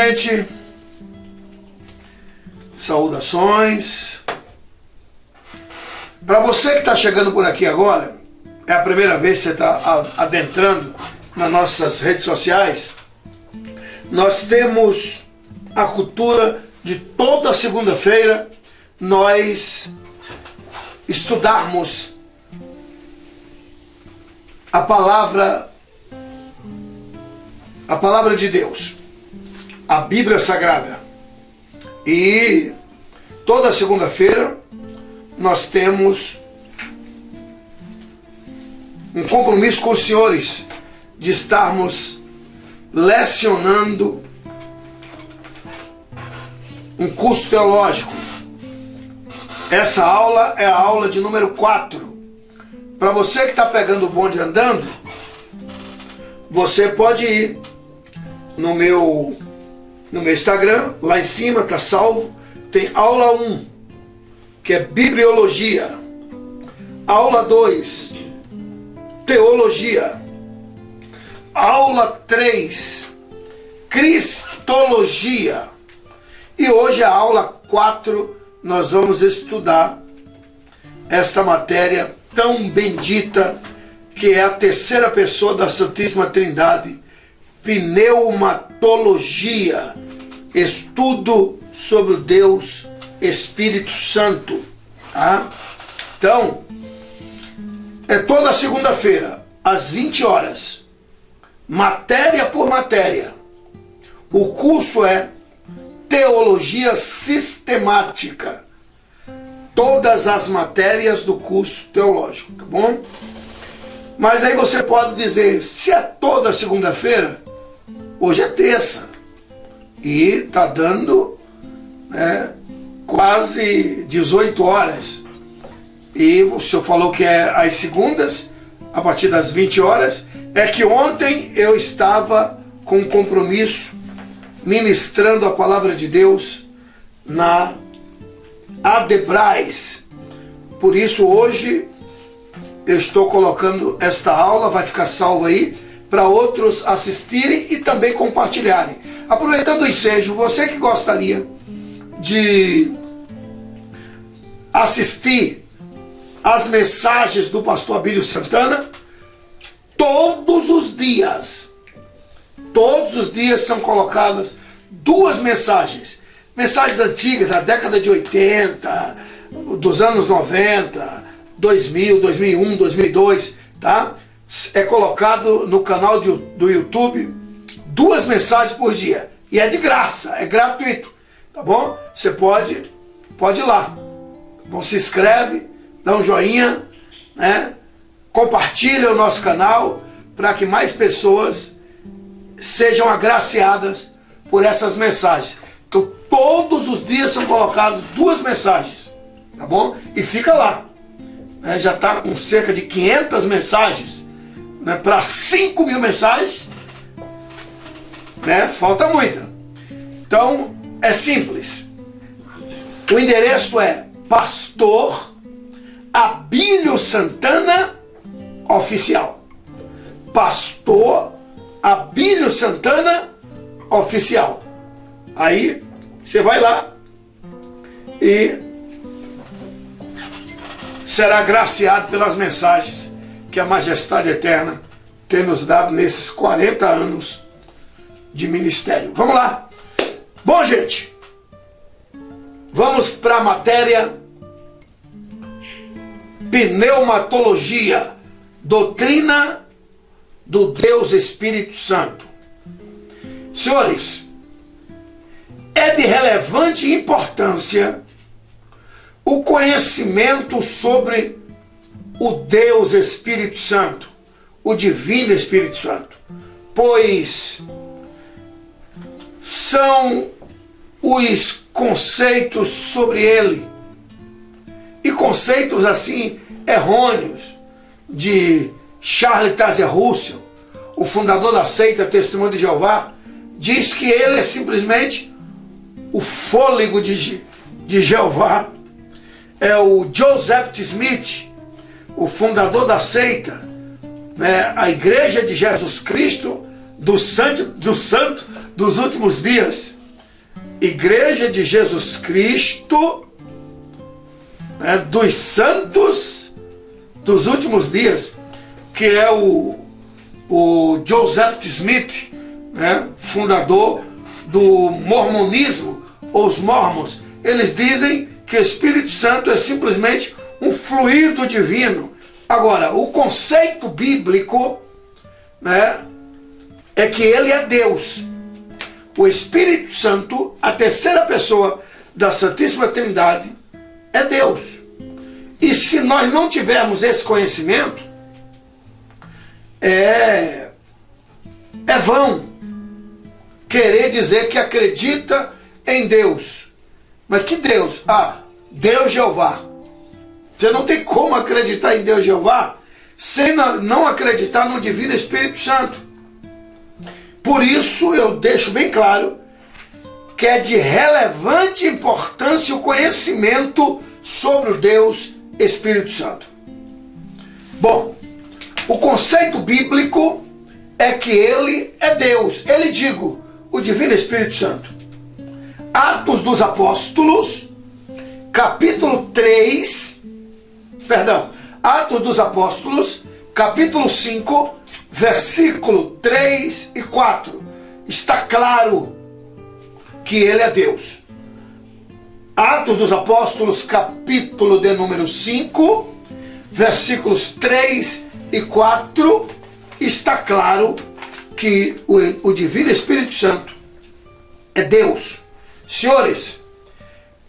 gente. Saudações. Para você que está chegando por aqui agora, é a primeira vez que você está adentrando nas nossas redes sociais, nós temos a cultura de toda segunda-feira nós estudarmos a palavra de Deus, a Bíblia Sagrada. E toda segunda-feira nós temos um compromisso com os senhores de estarmos lecionando um curso teológico. Essa aula é a aula de número 4. Para você que está pegando o bonde andando, você pode ir no meu Instagram, lá em cima está salvo, tem aula 1, que é Bibliologia. Aula 2, Teologia. Aula 3, Cristologia. E hoje a aula 4, nós vamos estudar esta matéria tão bendita, que é a terceira pessoa da Santíssima Trindade, pneumatologia, estudo sobre o Deus Espírito Santo. Tá? Então, é toda segunda-feira, às 20 horas, matéria por matéria. O curso é Teologia Sistemática. Todas as matérias do curso teológico, tá bom? Mas aí você pode dizer, se é toda segunda-feira, hoje é terça. E tá dando quase 18 horas. E o senhor falou que é às segundas, a partir das 20 horas. É que ontem eu estava com um compromisso ministrando a palavra de Deus na Adebrais. Por isso hoje eu estou colocando esta aula, vai ficar salva aí, para outros assistirem e também compartilharem. Aproveitando o ensejo, você que gostaria de assistir as mensagens do pastor Abílio Santana, todos os dias são colocadas 2 mensagens. Mensagens antigas, da década de 80, dos anos 90, 2000, 2001, 2002, tá? É colocado no canal do YouTube 2 mensagens por dia. E é de graça, é gratuito, tá bom? Você pode ir lá. Tá bom? Se inscreve, dá um joinha, né? Compartilha o nosso canal para que mais pessoas sejam agraciadas por essas mensagens. Então todos os dias são colocadas 2 mensagens, tá bom? E fica lá, né? Já está com cerca de 500 mensagens, né? Para 5.000 mensagens, né? Falta muita. Então é simples. O endereço é Pastor Abílio Santana Oficial. Pastor Abílio Santana Oficial. Aí você vai lá e será agraciado pelas mensagens que a Majestade Eterna tem nos dado nesses 40 anos de ministério. Vamos lá. Bom, gente, vamos para a matéria Pneumatologia, doutrina do Deus Espírito Santo. Senhores, é de relevante importância o conhecimento sobre o Deus Espírito Santo, o Divino Espírito Santo, pois são os conceitos sobre ele, e conceitos assim errôneos, de Charles Taze Russell, o fundador da seita Testemunho de Jeová, diz que ele é simplesmente o fôlego de Jeová. É o Joseph Smith, o fundador da seita, né, a Igreja de Jesus Cristo, do santo dos últimos dias. Igreja de Jesus Cristo, né, dos santos dos últimos dias, que é o Joseph Smith, né, fundador do mormonismo, ou os mormons. Eles dizem que o Espírito Santo é simplesmente um fluido divino. Agora, o conceito bíblico, né, é que ele é Deus. O Espírito Santo, a terceira pessoa da Santíssima Trindade, é Deus. E se nós não tivermos esse conhecimento, é vão querer dizer que acredita em Deus. Mas que Deus? Ah, Deus Jeová. Você não tem como acreditar em Deus Jeová sem não acreditar no Divino Espírito Santo. Por isso eu deixo bem claro que é de relevante importância o conhecimento sobre o Deus Espírito Santo. Bom, o conceito bíblico é que ele é Deus. Ele, digo, o Divino Espírito Santo. Atos dos Apóstolos, capítulo 3, Atos dos Apóstolos, capítulo 5, versículo 3 e 4. Está claro que ele é Deus. Atos dos Apóstolos, capítulo de número 5, versículos 3 e 4, está claro que o Divino Espírito Santo é Deus. Senhores,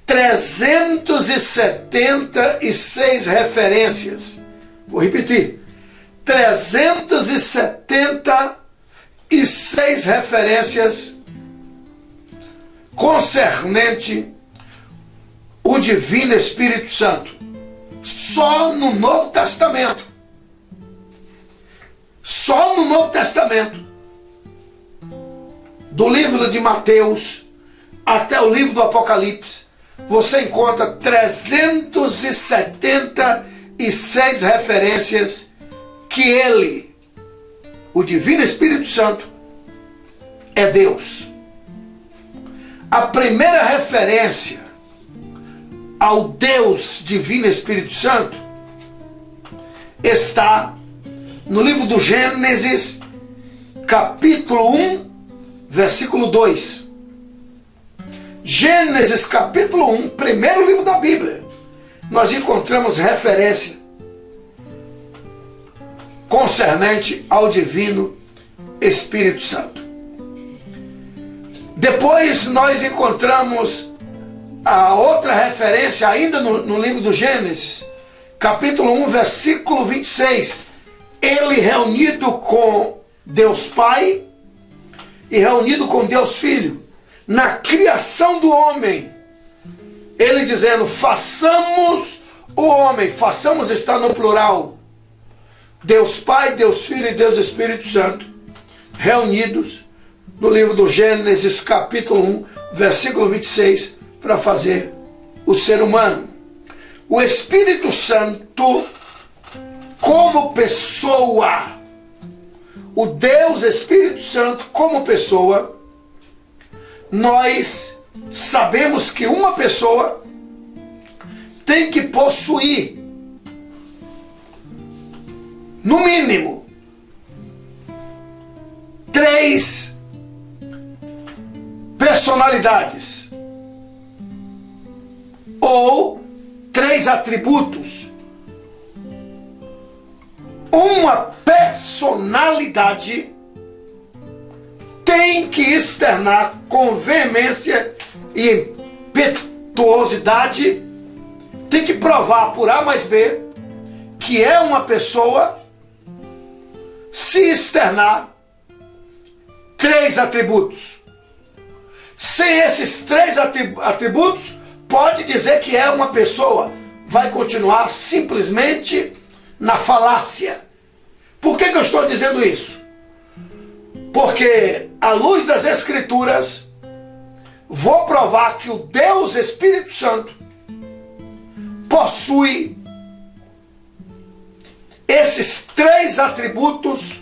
376 referências. Vou repetir. 376 referências concernente o Divino Espírito Santo. Só no Novo Testamento. Só no Novo Testamento. Do livro de Mateus até o livro do Apocalipse, você encontra 376 referências que ele, o Divino Espírito Santo, é Deus. A primeira referência ao Deus Divino Espírito Santo está no livro do Gênesis, capítulo 1, versículo 2. Gênesis capítulo 1, primeiro livro da Bíblia, nós encontramos referência concernente ao Divino Espírito Santo. Depois nós encontramos a outra referência ainda no livro do Gênesis, capítulo 1, versículo 26. Ele reunido com Deus Pai e reunido com Deus Filho, na criação do homem, ele dizendo, façamos o homem. Façamos está no plural. Deus Pai, Deus Filho e Deus Espírito Santo, reunidos no livro do Gênesis, capítulo 1, versículo 26, para fazer o ser humano. O Espírito Santo, como pessoa, o Deus Espírito Santo como pessoa, nós sabemos que uma pessoa tem que possuir, no mínimo, 3 personalidades ou 3 atributos. Uma personalidade tem que externar com veemência e impetuosidade, tem que provar por A mais B que é uma pessoa, se externar 3 atributos. Sem esses 3 atributos, pode dizer que é uma pessoa, vai continuar simplesmente na falácia. Por que eu estou dizendo isso? Porque, à luz das Escrituras, vou provar que o Deus Espírito Santo possui esses 3 atributos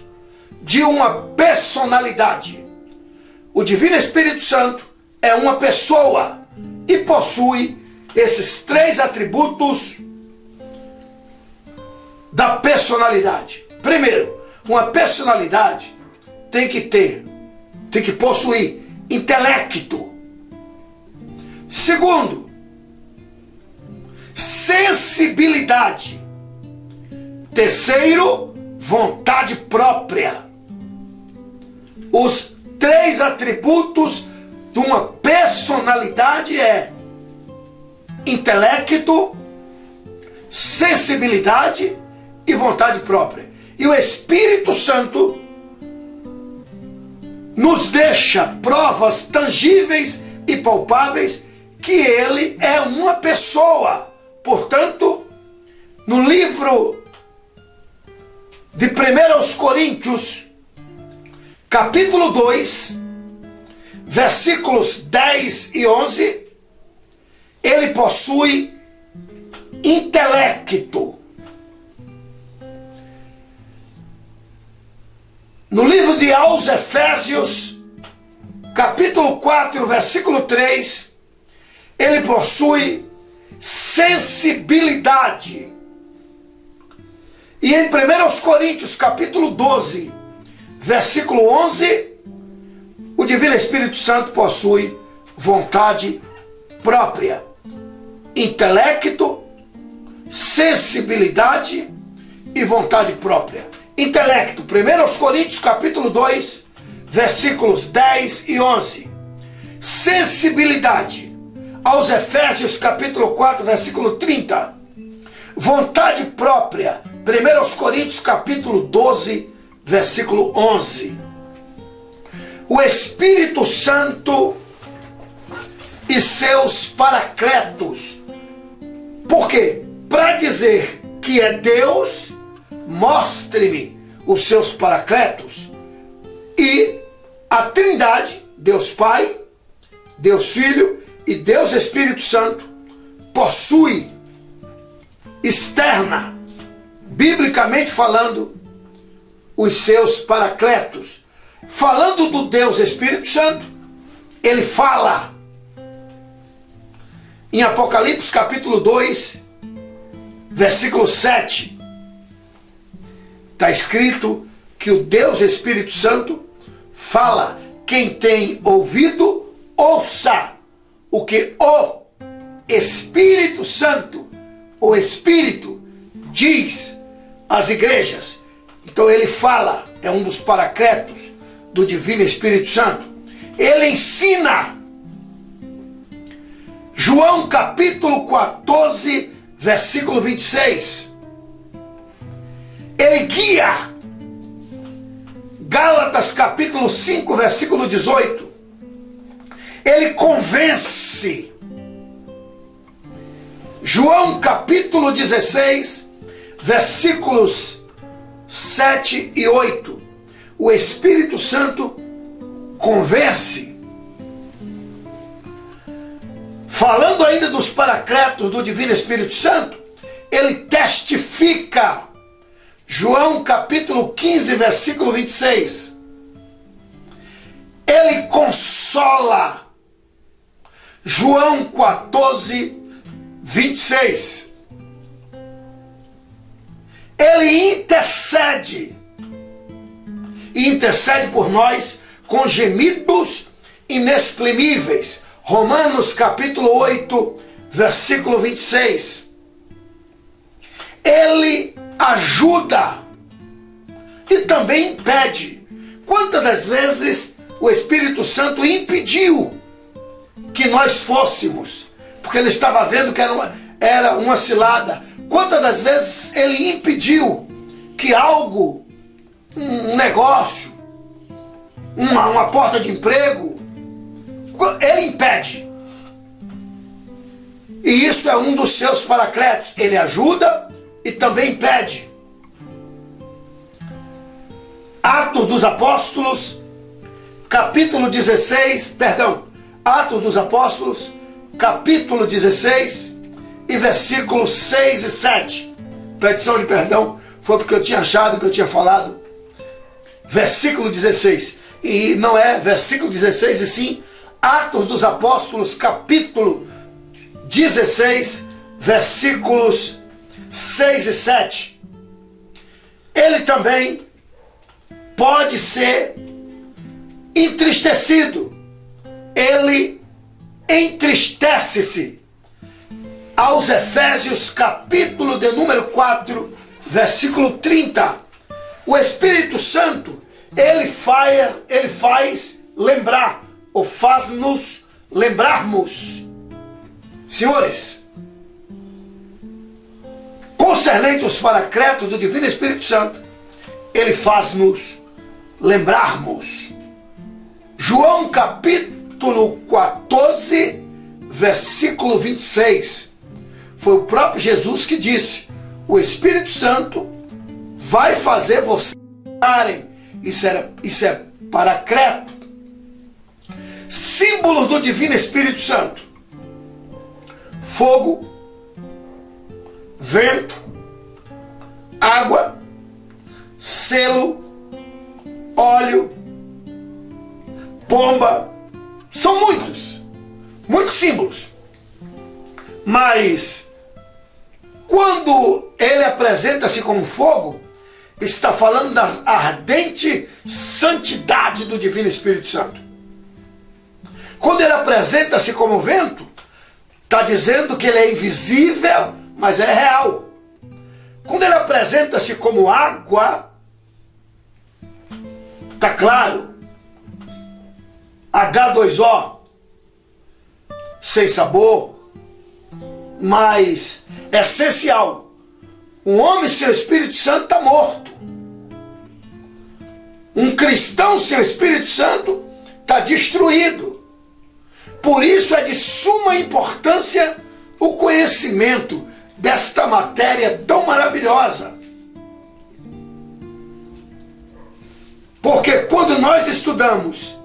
de uma personalidade. O Divino Espírito Santo é uma pessoa e possui esses 3 atributos da personalidade. Primeiro, uma personalidade tem que possuir intelecto. Segundo, sensibilidade. Terceiro, vontade própria. Os 3 atributos de uma personalidade é intelecto, sensibilidade e vontade própria. E o Espírito Santo nos deixa provas tangíveis e palpáveis que ele é uma pessoa. Portanto, no livro de 1 Coríntios, capítulo 2, versículos 10 e 11, ele possui intelecto. No livro de aos Efésios, capítulo 4, versículo 3, ele possui sensibilidade. E em 1 Coríntios, capítulo 12, versículo 11, o Divino Espírito Santo possui vontade própria, intelecto, sensibilidade e vontade própria. Intelecto, 1 Coríntios capítulo 2, versículos 10 e 11. Sensibilidade, aos Efésios capítulo 4, versículo 30. Vontade própria, 1 Coríntios capítulo 12, versículo 11. O Espírito Santo e seus paracletos. Por quê? Para dizer que é Deus, mostre-me os seus paracletos. E a Trindade, Deus Pai, Deus Filho e Deus Espírito Santo, possui externa, biblicamente falando, os seus paracletos. Falando do Deus Espírito Santo, ele fala em Apocalipse capítulo 2, versículo 7. Está escrito que o Deus Espírito Santo fala. Quem tem ouvido, ouça o que o Espírito Santo, o Espírito, diz às igrejas. Então ele fala, é um dos paracletos do Divino Espírito Santo. Ele ensina. João capítulo 14, versículo 26. Ele guia. Gálatas capítulo 5, versículo 18. Ele convence. João capítulo 16, versículos 7 e 8. O Espírito Santo convence. Falando ainda dos paracletos do Divino Espírito Santo, ele testifica. João capítulo 15, versículo 26. Ele consola. João 14, 26. Ele intercede. E intercede por nós com gemidos inexprimíveis. Romanos capítulo 8, versículo 26. Ele ajuda e também impede. Quantas das vezes o Espírito Santo impediu que nós fôssemos, porque ele estava vendo que era uma cilada. Quantas das vezes ele impediu que algo, um negócio, uma porta de emprego, ele impede. E isso é um dos seus paracletos. Ele ajuda e também impede. Atos dos Apóstolos, capítulo 16, Atos dos Apóstolos, capítulo 16 e versículos 6 e 7. Petição de perdão, foi porque eu tinha achado que eu tinha falado versículo 16. E não é versículo 16, e sim Atos dos Apóstolos, capítulo 16, versículos 6 e 7. Ele também pode ser entristecido. Ele entristece-se. Aos Efésios, capítulo de número 4, versículo 30. O Espírito Santo, ele faz lembrar, ou faz-nos lembrarmos. Senhores, concernente aos paracletos do Divino Espírito Santo, ele faz-nos lembrarmos. João capítulo 14, versículo 26. Foi o próprio Jesus que disse: o Espírito Santo vai fazer vocês lembrarem. Isso é paracleto. Símbolos do Divino Espírito Santo: fogo, vento, água, selo, óleo, pomba. São muitos símbolos. Mas quando ele apresenta-se como fogo, está falando da ardente santidade do Divino Espírito Santo. Quando ele apresenta-se como vento, está dizendo que ele é invisível, mas é real. Quando ele apresenta-se como água, está claro, H2O, sem sabor, mas essencial. Um homem sem o Espírito Santo está morto. Um cristão sem o Espírito Santo está destruído. Por isso é de suma importância o conhecimento desta matéria tão maravilhosa. Porque quando nós estudamos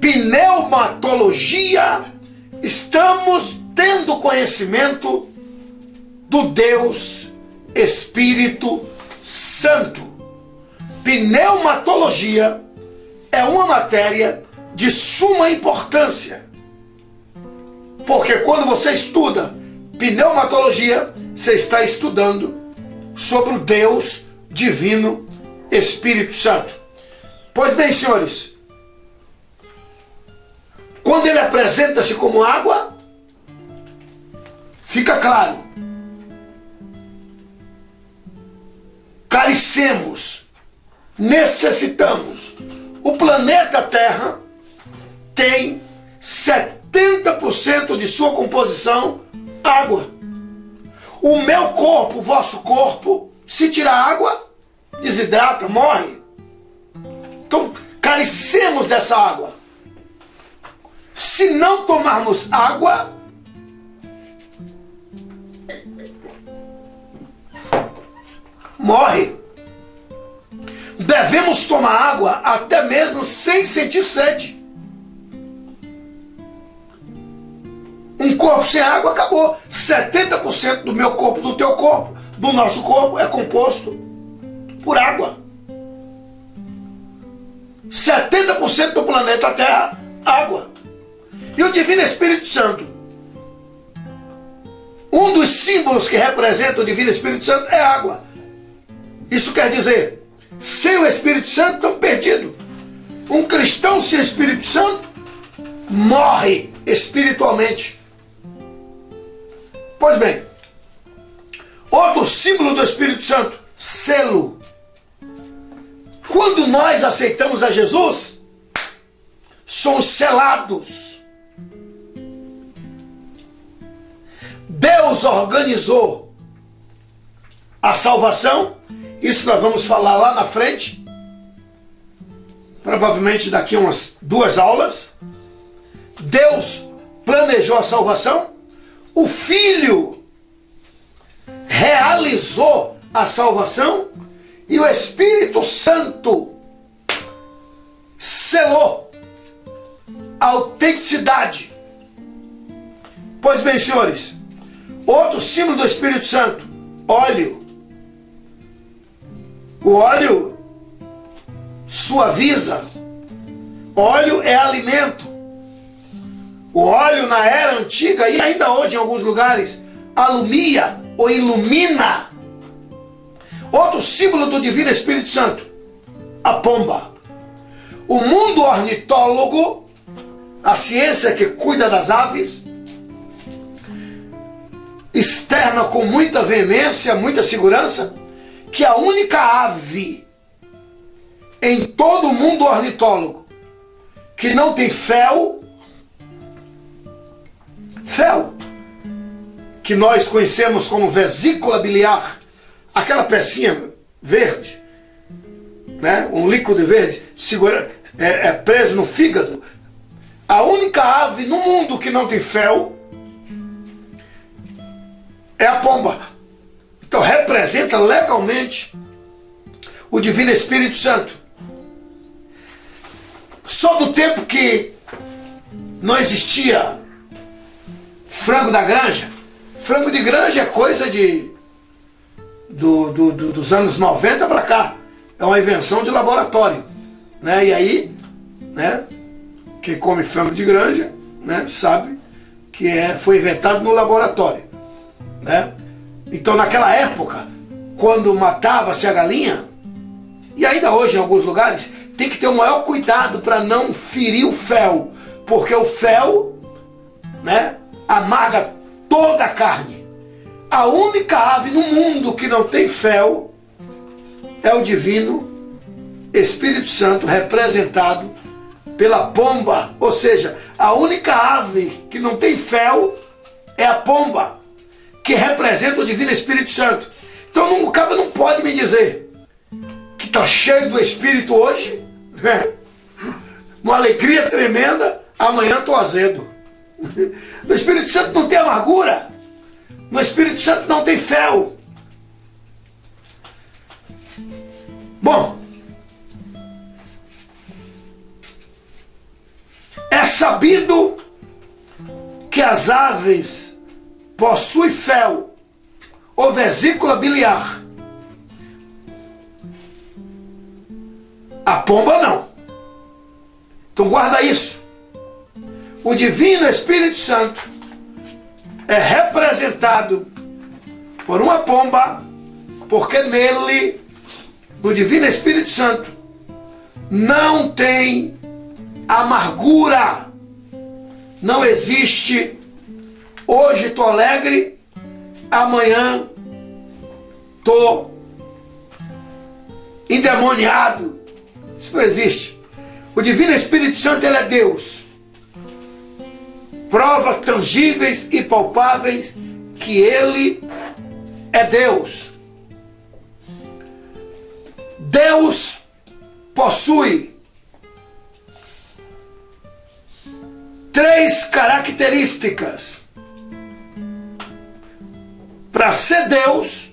pneumatologia, estamos tendo conhecimento do Deus Espírito Santo. Pneumatologia é uma matéria de suma importância. Porque quando você estuda pneumatologia, você está estudando sobre o Deus Divino Espírito Santo. Pois bem, senhores, quando ele apresenta-se como água, fica claro. Carecemos, necessitamos. O planeta Terra tem 70% de sua composição água. O meu corpo, o vosso corpo, se tirar água, desidrata, morre. Então, carecemos dessa água. Se não tomarmos água, morre. Devemos tomar água até mesmo sem sentir sede. Um corpo sem água acabou. 70% do meu corpo, do teu corpo, do nosso corpo é composto por água. 70% do planeta Terra, água. E o Divino Espírito Santo, um dos símbolos que representa o Divino Espírito Santo é água. Isso quer dizer, sem o Espírito Santo, estão perdidos. Um cristão sem o Espírito Santo morre espiritualmente. Pois bem, outro símbolo do Espírito Santo, selo. Quando nós aceitamos a Jesus, somos selados. Deus organizou a salvação. Isso nós vamos falar lá na frente, provavelmente daqui a umas 2 aulas. Deus planejou a salvação. O Filho realizou a salvação. E o Espírito Santo selou a autenticidade. Pois bem, senhores, outro símbolo do Espírito Santo, óleo. O óleo suaviza. Óleo é alimento. O óleo na era antiga e ainda hoje em alguns lugares alumia ou ilumina. Outro símbolo do Divino Espírito Santo, a pomba. O mundo ornitólogo, a ciência que cuida das aves, externa com muita veemência, muita segurança, que a única ave em todo o mundo ornitólogo que não tem fel, que nós conhecemos como vesícula biliar, aquela pecinha verde, né? Um líquido verde preso no fígado. A única ave no mundo que não tem fel é a pomba. Então representa legalmente o Divino Espírito Santo. Só do tempo que não existia frango da granja. Frango de granja é coisa dos anos 90 para cá. É uma invenção de laboratório, né? E aí, né, quem come frango de granja, né, sabe que foi inventado no laboratório, né? Então naquela época, quando matava-se a galinha, e ainda hoje em alguns lugares, tem que ter o maior cuidado para não ferir o fel, porque o fel, né, amarga toda a carne. A única ave no mundo que não tem fel é o Divino Espírito Santo, representado pela pomba. Ou seja, a única ave que não tem fel é a pomba, que representa o Divino Espírito Santo. Então o cara não pode me dizer que está cheio do Espírito hoje, né, uma alegria tremenda, amanhã estou azedo. No Espírito Santo não tem amargura. No Espírito Santo não tem fel. Bom, é sabido que as aves possuem fel ou vesícula biliar. A pomba não. Então guarda isso. O Divino Espírito Santo é representado por uma pomba, porque nele, no Divino Espírito Santo, não tem amargura. Não existe hoje estou alegre, amanhã estou endemoniado. Isso não existe. O Divino Espírito Santo, ele é Deus. Provas tangíveis e palpáveis que ele é Deus. Deus possui 3 características. Para ser Deus,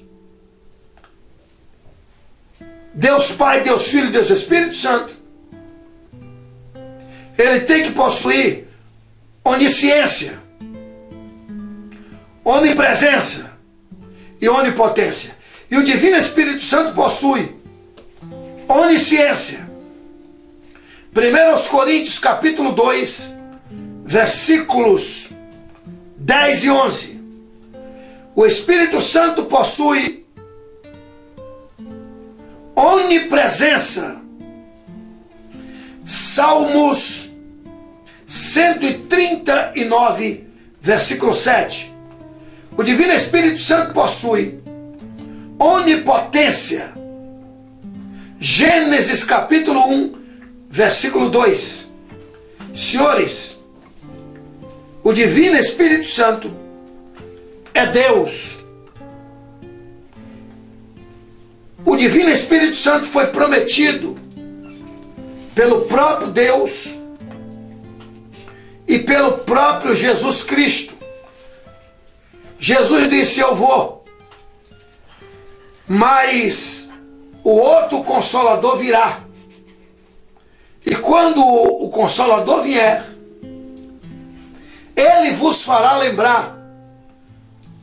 Deus Pai, Deus Filho, Deus Espírito Santo, ele tem que possuir onisciência, onipresença e onipotência. E o Divino Espírito Santo possui onisciência. 1 Coríntios capítulo 2, versículos 10 e 11. O Espírito Santo possui onipresença. Salmos 139, versículo 7. O Divino Espírito Santo possui onipotência. Gênesis capítulo 1, versículo 2. Senhores, o Divino Espírito Santo é Deus. O Divino Espírito Santo foi prometido pelo próprio Deus e pelo próprio Jesus Cristo. Jesus disse: eu vou, mas o outro Consolador virá. E quando o Consolador vier, ele vos fará lembrar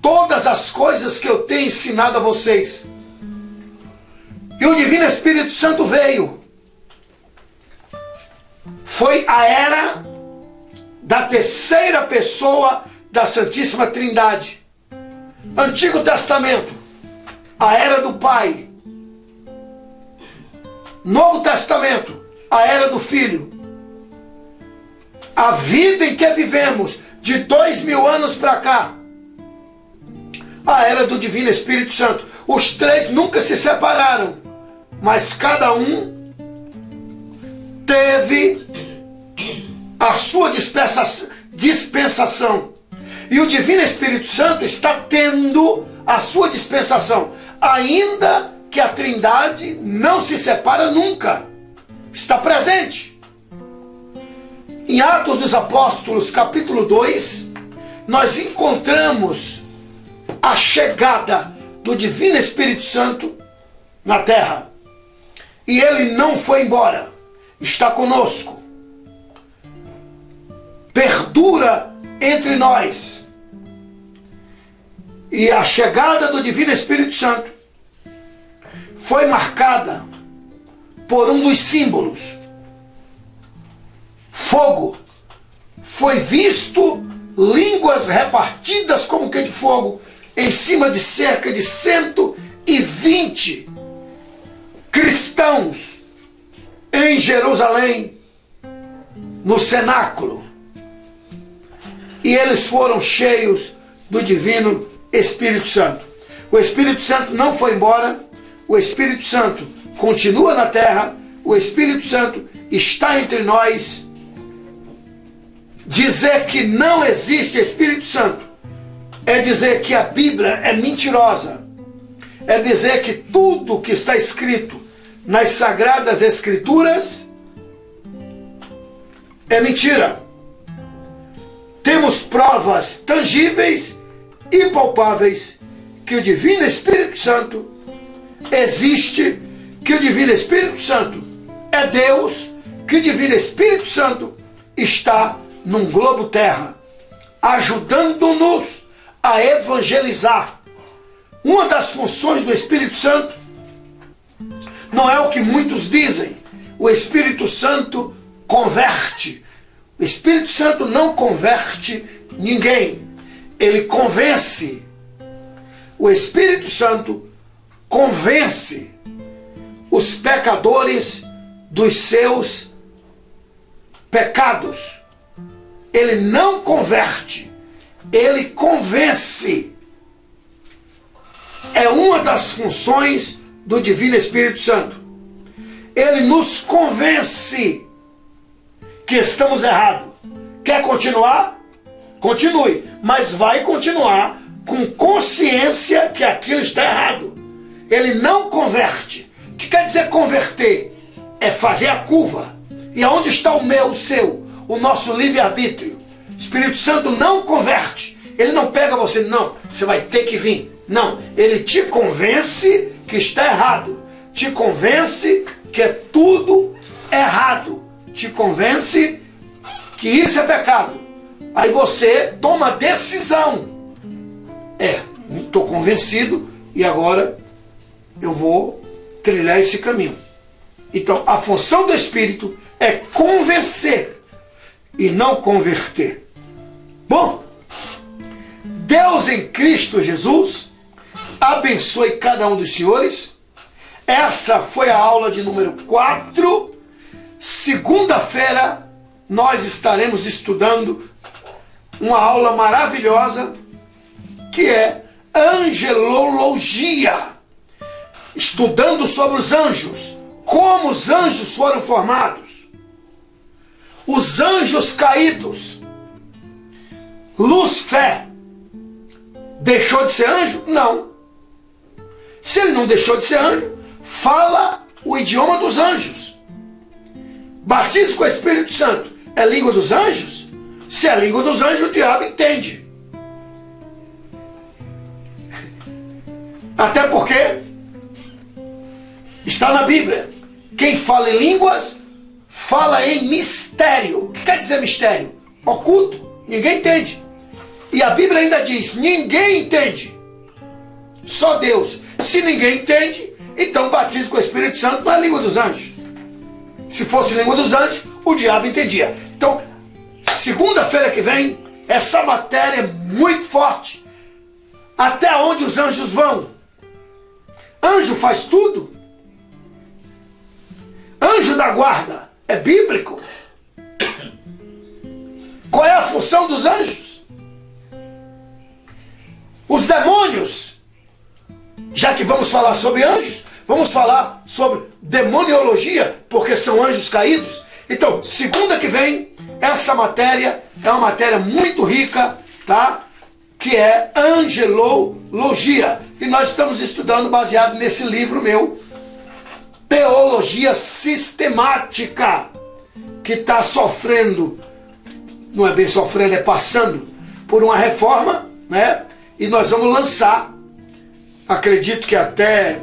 todas as coisas que eu tenho ensinado a vocês. E o Divino Espírito Santo veio. Foi a era da terceira pessoa da Santíssima Trindade. Antigo Testamento, a era do Pai. Novo Testamento, a era do Filho. A vida em que vivemos, de 2000 anos para cá, a era do Divino Espírito Santo. Os três nunca se separaram, mas cada um teve a sua dispensação. E o Divino Espírito Santo está tendo a sua dispensação, ainda que a Trindade não se separa nunca. Está presente. Em Atos dos Apóstolos, capítulo 2, nós encontramos a chegada do Divino Espírito Santo na terra. E ele não foi embora. Está conosco. Perdura entre nós. E a chegada do Divino Espírito Santo foi marcada por um dos símbolos. Fogo. Foi visto línguas repartidas como que de fogo em cima de cerca de 120 cristãos em Jerusalém, no cenáculo. E eles foram cheios do Divino Espírito Santo. O Espírito Santo não foi embora, o Espírito Santo continua na terra, o Espírito Santo está entre nós. Dizer que não existe Espírito Santo é dizer que a Bíblia é mentirosa. É dizer que tudo que está escrito nas Sagradas Escrituras é mentira. Temos provas tangíveis e palpáveis que o Divino Espírito Santo existe, que o Divino Espírito Santo é Deus, que o Divino Espírito Santo está num globo terra, ajudando-nos a evangelizar. Uma das funções do Espírito Santo não é o que muitos dizem. O Espírito Santo converte. O Espírito Santo não converte ninguém. Ele convence. O Espírito Santo convence os pecadores dos seus pecados. Ele não converte, ele convence. É uma das funções do Divino Espírito Santo. Ele nos convence que estamos errados. Quer continuar? Continue, mas vai continuar com consciência que aquilo está errado. Ele não converte. O que quer dizer converter? É fazer a curva. E aonde está o meu, o seu? O nosso livre-arbítrio. O Espírito Santo não converte. Ele não pega você, não, você vai ter que vir. Não, ele te convence que está errado. Te convence que é tudo errado. Te convence que isso é pecado. Aí você toma decisão. Estou convencido e agora eu vou trilhar esse caminho. Então, a função do Espírito é convencer e não converter. Bom, Deus em Cristo Jesus abençoe cada um dos senhores. Essa foi a aula de número 4. Segunda-feira nós estaremos estudando uma aula maravilhosa que é angelologia, estudando sobre os anjos, como os anjos foram formados. Os anjos caídos. Lúcifer deixou de ser anjo? Não. Se ele não deixou de ser anjo, fala o idioma dos anjos. Batismo com o Espírito Santo é língua dos anjos? Se é língua dos anjos, o diabo entende. Até porque está na Bíblia. Quem fala em línguas, fala em mistério. O que quer dizer mistério? Oculto. Ninguém entende. E a Bíblia ainda diz, ninguém entende. Só Deus. Se ninguém entende, então batismo com o Espírito Santo não é língua dos anjos. Se fosse língua dos anjos, o diabo entendia. Então, segunda-feira que vem, essa matéria é muito forte. Até onde os anjos vão? Anjo faz tudo? Anjo da guarda é bíblico? Qual é a função dos anjos? Os demônios, já que vamos falar sobre anjos, vamos falar sobre demoniologia, porque são anjos caídos. Então, segunda que vem, essa matéria é uma matéria muito rica, tá? Que é angelologia. E nós estamos estudando baseado nesse livro meu, Teologia Sistemática, que está sofrendo, não é bem sofrendo, é passando por uma reforma, né? E nós vamos lançar, acredito que até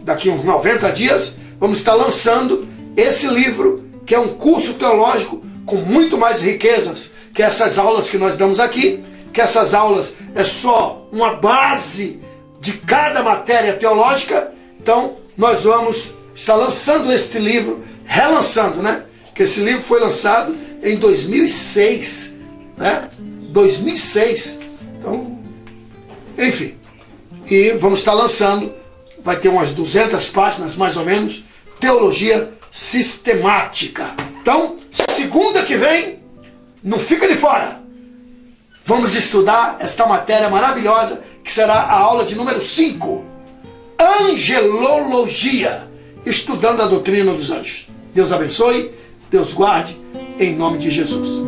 daqui uns 90 dias, vamos estar lançando esse livro, que é um curso teológico com muito mais riquezas que essas aulas que nós damos aqui, que essas aulas é só uma base de cada matéria teológica. Então, nós vamos estar lançando este livro, relançando, né? Que esse livro foi lançado em 2006, né? 2006. Então, enfim. E vamos estar lançando, vai ter umas 200 páginas, mais ou menos, teologia sistemática. Então, segunda que vem, não fica de fora. Vamos estudar esta matéria maravilhosa, que será a aula de número 5. Angelologia, estudando a doutrina dos anjos. Deus abençoe, Deus guarde, em nome de Jesus.